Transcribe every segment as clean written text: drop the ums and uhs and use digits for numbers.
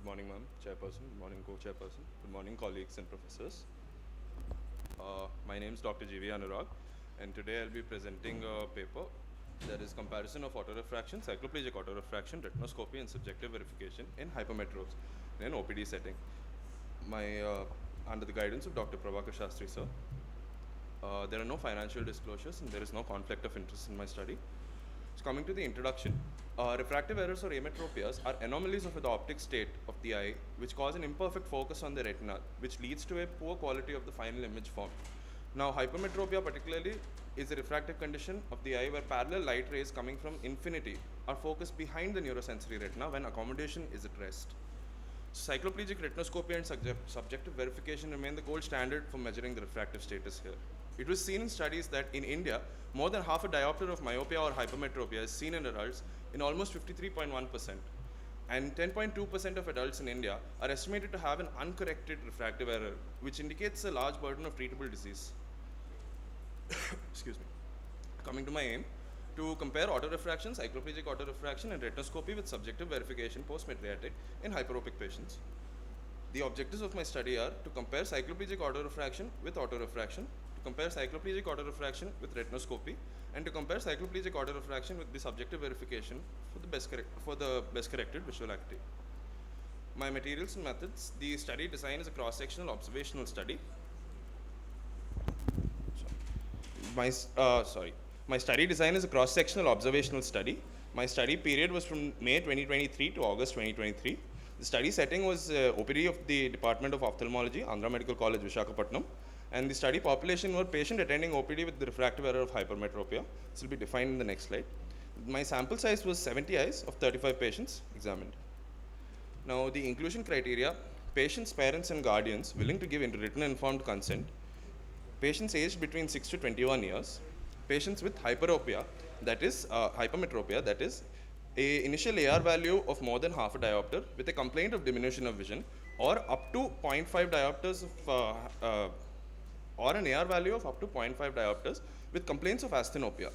morning, ma'am, chairperson. Good morning, co-chairperson. Good morning, colleagues and professors. My name is Dr. G.V. Anurag, and today I'll be presenting a paper that is comparison of autorefraction, cycloplegic autorefraction, retinoscopy, and subjective verification in hypermetropes in an OPD setting. Under the guidance of Dr. Prabhakar Shastri, sir. There are no financial disclosures and there is no conflict of interest in my study. So coming to the introduction, refractive errors or ametropias are anomalies of the optic state of the eye which cause an imperfect focus on the retina, which leads to a poor quality of the final image formed. Now, hypermetropia particularly is a refractive condition of the eye where parallel light rays coming from infinity are focused behind the neurosensory retina when accommodation is at rest. Cycloplegic retinoscopy and subjective verification remain the gold standard for measuring the refractive status here. It was seen in studies that in India, more than half a diopter of myopia or hypermetropia is seen in adults in almost 53.1%. And 10.2% of adults in India are estimated to have an uncorrected refractive error, which indicates a large burden of treatable disease. Excuse me. Coming to my aim, to compare autorefraction, cycloplegic autorefraction, and retinoscopy with subjective verification post-mydriatic in hyperopic patients. The objectives of my study are to compare cycloplegic autorefraction with autorefraction, to compare cycloplegic autorefraction with retinoscopy, and to compare cycloplegic autorefraction with the subjective verification for the best corrected visual acuity. My materials and methods. The study design is a cross-sectional observational study. My study design is a cross-sectional observational study. My study period was from May 2023 to August 2023. The study setting was OPD of the Department of Ophthalmology, Andhra Medical College, Visakhapatnam. And the study population were patient attending OPD with the refractive error of hypermetropia. This will be defined in the next slide. My sample size was 70 eyes of 35 patients examined. Now, the inclusion criteria: patients, parents, and guardians willing to give retina-informed consent, patients aged between 6 to 21 years, patients with hyperopia, that is hypermetropia, that is a initial AR value of more than half a diopter with a complaint of diminution of vision, or up to 0.5 diopters of, or an AR value of up to 0.5 diopters with complaints of asthenopia.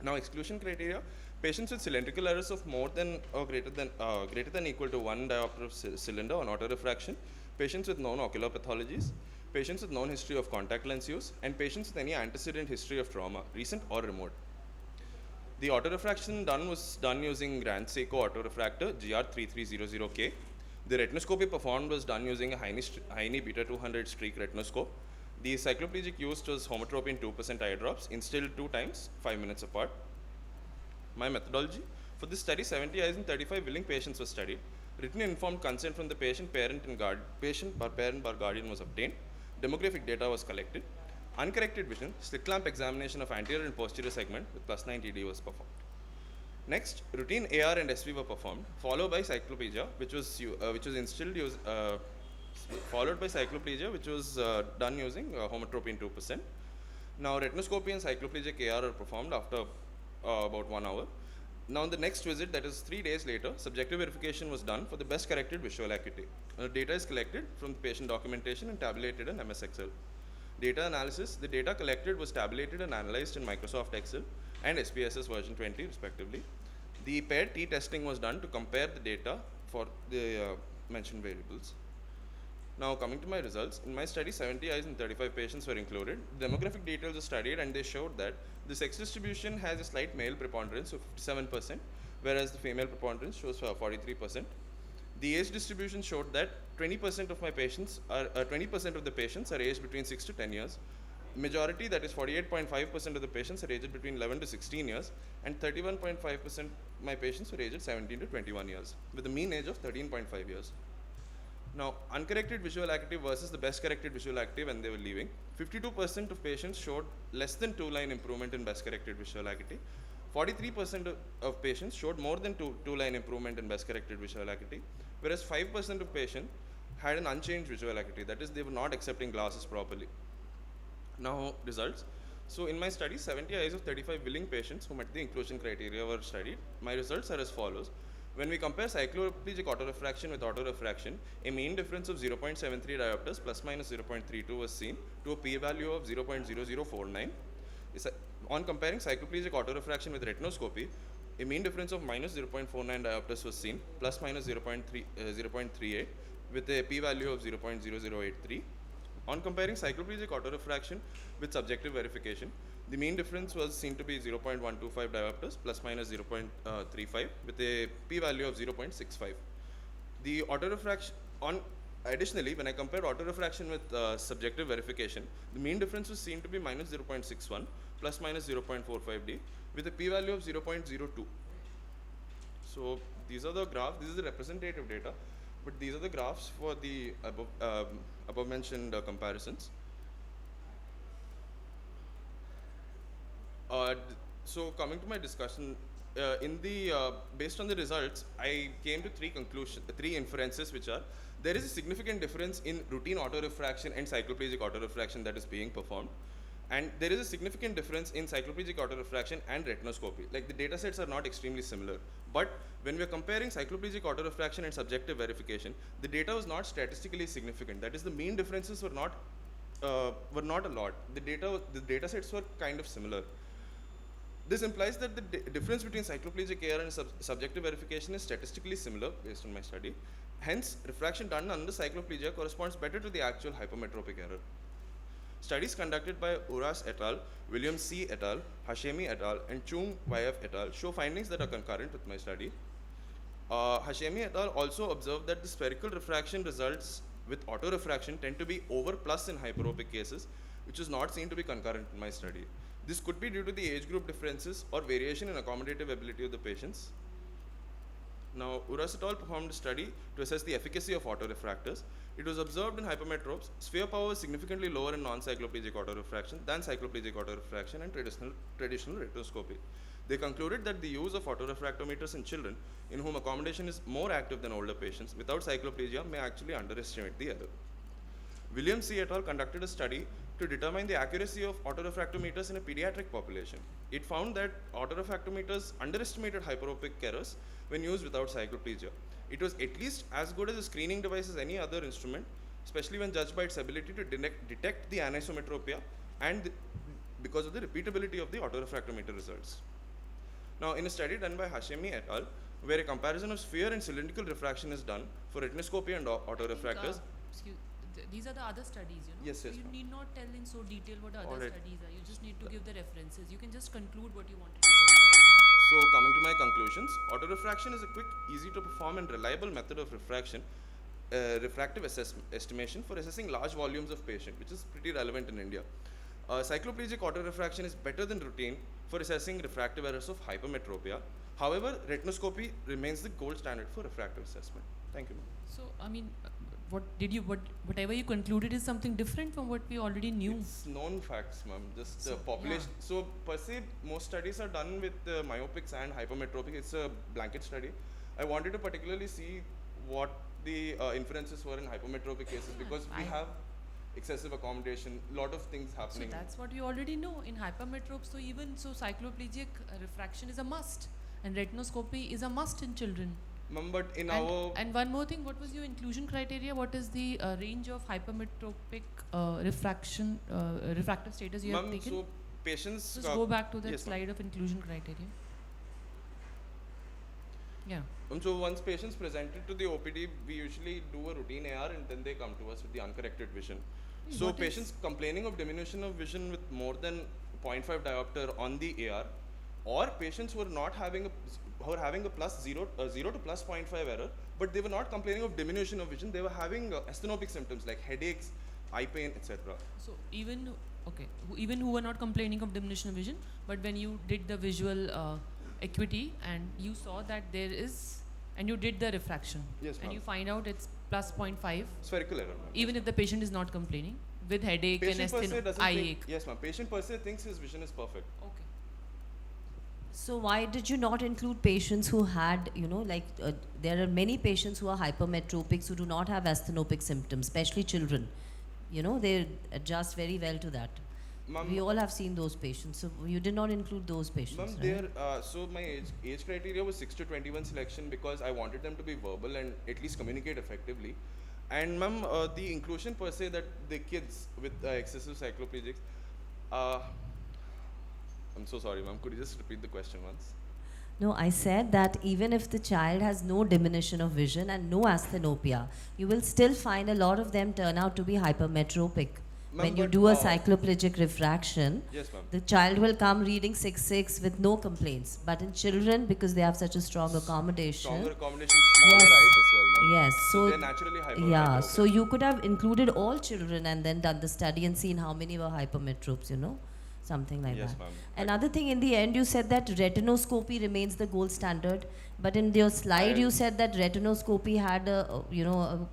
Now, exclusion criteria: patients with cylindrical errors of more than or greater than equal to 1 diopter of cylinder on autorefraction, patients with known ocular pathologies, patients with known history of contact lens use, and patients with any antecedent history of trauma, recent or remote. The autorefraction was done using Grand Seiko autorefractor GR3300K. The retinoscopy performed was done using a Heine Beta 200 streak retinoscope. The cycloplegic used was homotropium 2% eye drops, instilled 2 times, 5 minutes apart. My methodology: for this study, 70 eyes and 35 willing patients were studied. Written informed consent from the patient, parent, and parent or guardian was obtained. Demographic data was collected. Uncorrected vision, slit lamp examination of anterior and posterior segment with +9 TD was performed. Next, routine AR and SV were performed, followed by cycloplegia, which was instilled followed by cycloplegia, which was done using homotropium 2%. Now, retinoscopy and cycloplegic AR are performed after about 1 hour. Now, in the next visit, that is 3 days later, subjective verification was done for the best corrected visual acuity. Data is collected from the patient documentation and tabulated in MS Excel. Data analysis: the data collected was tabulated and analyzed in Microsoft Excel and SPSS version 20 respectively. The paired t-testing was done to compare the data for the mentioned variables. Now, coming to my results, in my study, 70 eyes and 35 patients were included. Demographic details were studied and they showed that the sex distribution has a slight male preponderance of 57%, whereas the female preponderance shows 43%. The age distribution showed that 20% of the patients are aged between 6 to 10 years. Majority, that is 48.5% of the patients are aged between 11 to 16 years, and 31.5% my patients were aged 17 to 21 years, with a mean age of 13.5 years. Now, uncorrected visual acuity versus the best corrected visual acuity when they were leaving. 52% of patients showed less than 2-line improvement in best corrected visual acuity. 43% of patients showed more than 2-line improvement in best corrected visual acuity, whereas 5% of patients had an unchanged visual acuity, that is, they were not accepting glasses properly. Now, results. So, in my study, 70 eyes of 35 willing patients who met the inclusion criteria were studied. My results are as follows. When we compare cycloplegic autorefraction with autorefraction, a mean difference of 0.73 diopters plus minus 0.32 was seen to a p-value of 0.0049. On comparing cycloplegic autorefraction with retinoscopy, a mean difference of minus 0.49 diopters was seen, plus minus 0.38, with a p-value of 0.0083. On comparing cycloplegic autorefraction with subjective verification, the mean difference was seen to be 0.125 diopters, plus minus 0.35, with a p-value of 0.65. The autorefraction additionally, when I compared autorefraction with subjective verification, the mean difference was seen to be minus 0.61 plus minus 0.45d with a p-value of 0.02. So these are the graphs. This is the representative data, but these are the graphs for the above mentioned comparisons. So coming to my discussion, based on the results, I came to three inferences, which are: there is a significant difference in routine autorefraction and cycloplegic autorefraction that is being performed, and there is a significant difference in cycloplegic autorefraction and retinoscopy. Like, the data sets are not extremely similar, but when we are comparing cycloplegic autorefraction and subjective verification, the data was not statistically significant. That is, the mean differences were not a lot. The data sets were kind of similar. This implies that the difference between cycloplegic AR and subjective verification is statistically similar based on my study. Hence, refraction done under cycloplegia corresponds better to the actual hypermetropic error. Studies conducted by Uras et al., William C. et al., Hashemi et al., and Chung YF et al. Show findings that are concurrent with my study. Hashemi et al. Also observed that the spherical refraction results with autorefraction tend to be over plus in hyperopic cases, which is not seen to be concurrent in my study. This could be due to the age group differences or variation in accommodative ability of the patients. Now, Uras et al. Performed a study to assess the efficacy of autorefractors. It was observed in hypermetropes, sphere power was significantly lower in non-cycloplegic autorefraction than cycloplegic autorefraction and traditional retinoscopy. They concluded that the use of autorefractometers in children in whom accommodation is more active than older patients without cycloplegia may actually underestimate the error. William C. et al. Conducted a study to determine the accuracy of autorefractometers in a pediatric population. It found that autorefractometers underestimated hyperopic errors when used without cycloplegia. It was at least as good as a screening device as any other instrument, especially when judged by its ability to detect the anisometropia and because of the repeatability of the autorefractometer results. Now, in a study done by Hashemi et al., where a comparison of sphere and cylindrical refraction is done for retinoscopy and autorefractors. These are the other studies, you know. Yes, yes. So you need not tell in so detail what the other studies are. You just need to give the references. You can just conclude what you wanted to say. So, coming to my conclusions, autorefraction is a quick, easy to perform and reliable method of refractive estimation for assessing large volumes of patient, which is pretty relevant in India. Cycloplegic autorefraction is better than routine for assessing refractive errors of hypermetropia. However, retinoscopy remains the gold standard for refractive assessment. Thank you, ma'am. So, I mean, whatever you concluded is something different from what we already knew? It's known facts, ma'am. Just the population. Yeah. So, per se, most studies are done with myopics and hypermetropic. It's a blanket study. I wanted to particularly see what the inferences were in hypermetropic cases, because we have excessive accommodation, lot of things happening. So that's what we already know in hypermetropes. So cycloplegic refraction is a must, and retinoscopy is a must in children. But in and one more thing, what was your inclusion criteria? What is the range of hypermetropic refractive status you have taken? So patients just go back to that slide of inclusion criteria. Yeah. So once patients presented to the OPD, we usually do a routine AR and then they come to us with the uncorrected vision. So patients complaining of diminution of vision with more than 0.5 diopter on the AR, or patients who are having a plus 0 to plus 0.5 error, but they were not complaining of diminution of vision. They were having asthenopic symptoms like headaches, eye pain, etc. So even who were not complaining of diminution of vision, but when you did the visual acuity and you saw that there is, and you did the refraction, and you find out it's plus 0.5 spherical error, even if the patient is not complaining with headache and eye ache. Yes, ma'am. Patient per se thinks his vision is perfect. Okay. So why did you not include patients who had, there are many patients who are hypermetropics who do not have asthenopic symptoms, especially children. They adjust very well to that. We all have seen those patients, so you did not include those patients, right? So my age criteria was 6 to 21 selection because I wanted them to be verbal and at least communicate effectively. And ma'am, the inclusion per se that the kids with excessive cycloplegics, I'm so sorry, ma'am. Could you just repeat the question once? No, I said that even if the child has no diminution of vision and no asthenopia, you will still find a lot of them turn out to be hypermetropic. When you do a cycloplegic refraction, yes, ma'am. the child will come reading 6/6 with no complaints. But in children, because they have such a strong accommodation, Stronger accommodation, smaller Yes. eyes as well, ma'am. yes, So so they're naturally yeah, hypermetropic. so you could have included all children and then done the study and seen how many were hypermetropes, you know, something like Yes, that. ma'am. Another thing, in the end, you said that retinoscopy remains the gold standard, but in your slide, you said that retinoscopy had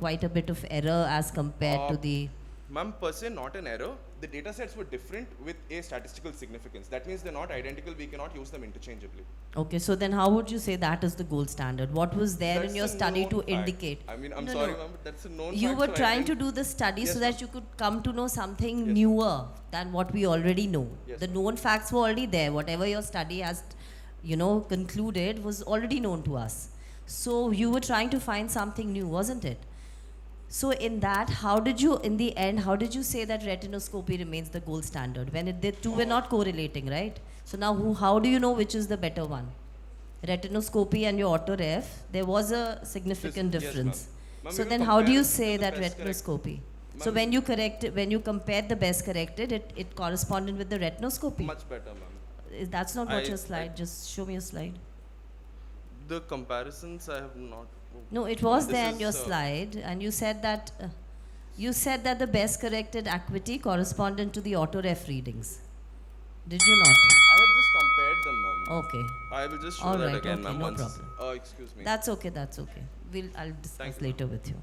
quite a bit of error as compared to the. Ma'am, per se, not an error. The data sets were different with a statistical significance. That means they're not identical. We cannot use them interchangeably. Okay, so then how would you say that is the gold standard? What was there That's in your a study known to fact. indicate? I mean, I'm No, sorry, no. ma'am, but that's a known You fact. were so I trying think- to do the study Yes, so ma'am. that you could come to know something Yes, newer than what we already know. Yes, The ma'am. known facts were already there. Whatever your study has, concluded was already known to us. So you were trying to find something new, wasn't it? So in that, in the end, how did you say that retinoscopy remains the gold standard when the two were not correlating, right? So now how do you know which is the better one? Retinoscopy and your autoref, there was a significant Yes, ma'am. difference. Ma'am, So we then will how do you compare it say to the that best retinoscopy? So Ma'am, when you compared the best corrected, it corresponded with the retinoscopy. Much better, ma'am. That's not what I- your slide. Just show me a slide. The comparisons I have not. No, it was This there in is, your slide, and you said that the best corrected acuity corresponded to the autoref readings. Did you not? I have just compared them, ma'am. Okay. I will just show All that right, again, okay, ma'am. no once. problem. Oh, excuse me. That's okay. That's okay. I'll discuss Thank you, later with you.